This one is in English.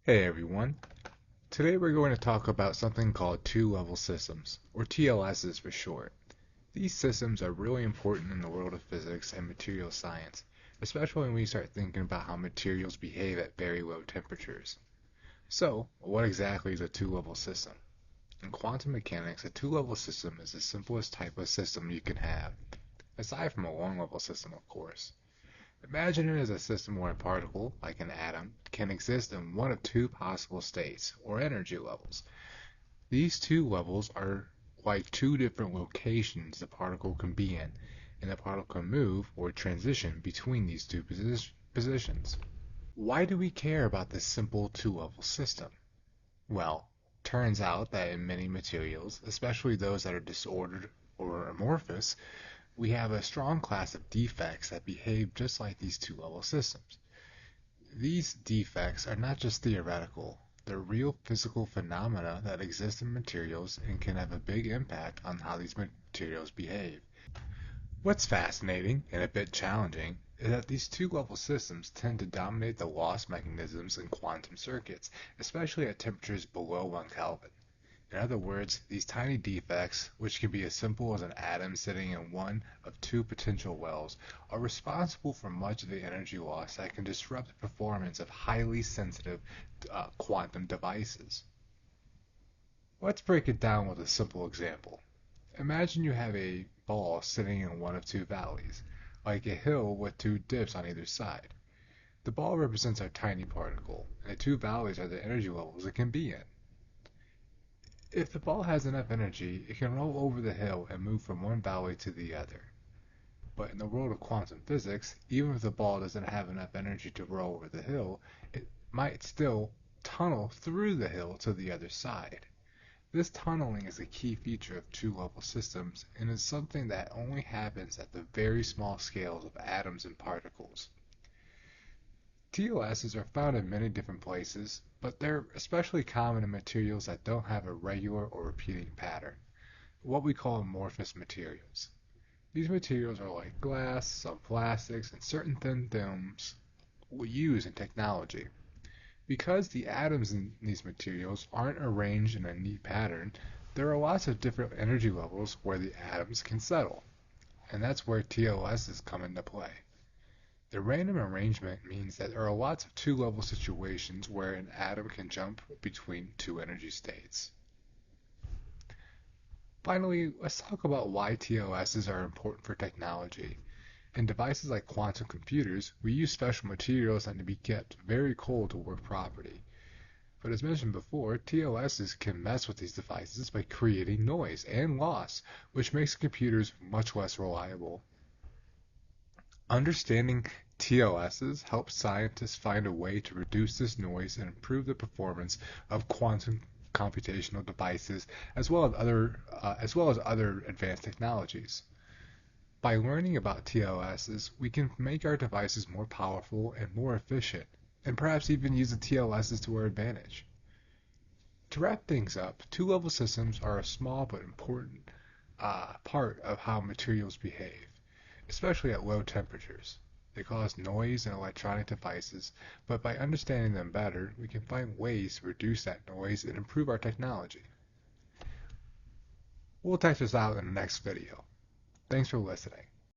Hey everyone, today we're going to talk about something called two-level systems, or TLSs for short. These systems are really important in the world of physics and material science, especially when we start thinking about how materials behave at very low temperatures. So, what exactly is a two-level system? In quantum mechanics, a two-level system is the simplest type of system you can have, aside from a one-level system, of course. Imagine it as a system where a particle, like an atom, can exist in one of two possible states, or energy levels. These two levels are like two different locations the particle can be in, and the particle can move or transition between these two positions. Why do we care about this simple two-level system? Well, turns out that in many materials, especially those that are disordered or amorphous, we have a strong class of defects that behave just like these two-level systems. These defects are not just theoretical, they're real physical phenomena that exist in materials and can have a big impact on how these materials behave. What's fascinating and a bit challenging is that these two-level systems tend to dominate the loss mechanisms in quantum circuits, especially at temperatures below 1 Kelvin. In other words, these tiny defects, which can be as simple as an atom sitting in one of two potential wells, are responsible for much of the energy loss that can disrupt the performance of highly sensitive quantum devices. Let's break it down with a simple example. Imagine you have a ball sitting in one of two valleys, like a hill with two dips on either side. The ball represents our tiny particle, and the two valleys are the energy levels it can be in. If the ball has enough energy, it can roll over the hill and move from one valley to the other. But in the world of quantum physics, even if the ball doesn't have enough energy to roll over the hill, it might still tunnel through the hill to the other side. This tunneling is a key feature of two-level systems and is something that only happens at the very small scales of atoms and particles. TLSs are found in many different places, but they're especially common in materials that don't have a regular or repeating pattern, what we call amorphous materials. These materials are like glass, some plastics, and certain thin films we use in technology. Because the atoms in these materials aren't arranged in a neat pattern, there are lots of different energy levels where the atoms can settle, and that's where TLSs come into play. The random arrangement means that there are lots of two-level situations where an atom can jump between two energy states. Finally, let's talk about why TLSs are important for technology. In devices like quantum computers, we use special materials that need to be kept very cold to work properly. But as mentioned before, TLSs can mess with these devices by creating noise and loss, which makes computers much less reliable. Understanding TLSs helps scientists find a way to reduce this noise and improve the performance of quantum computational devices as well as other advanced technologies. By learning about TLSs, we can make our devices more powerful and more efficient, and perhaps even use the TLSs to our advantage. To wrap things up, two-level systems are a small but important part of how materials behave, especially at low temperatures. They cause noise in electronic devices, but by understanding them better, we can find ways to reduce that noise and improve our technology. We'll test this out in the next video. Thanks for listening.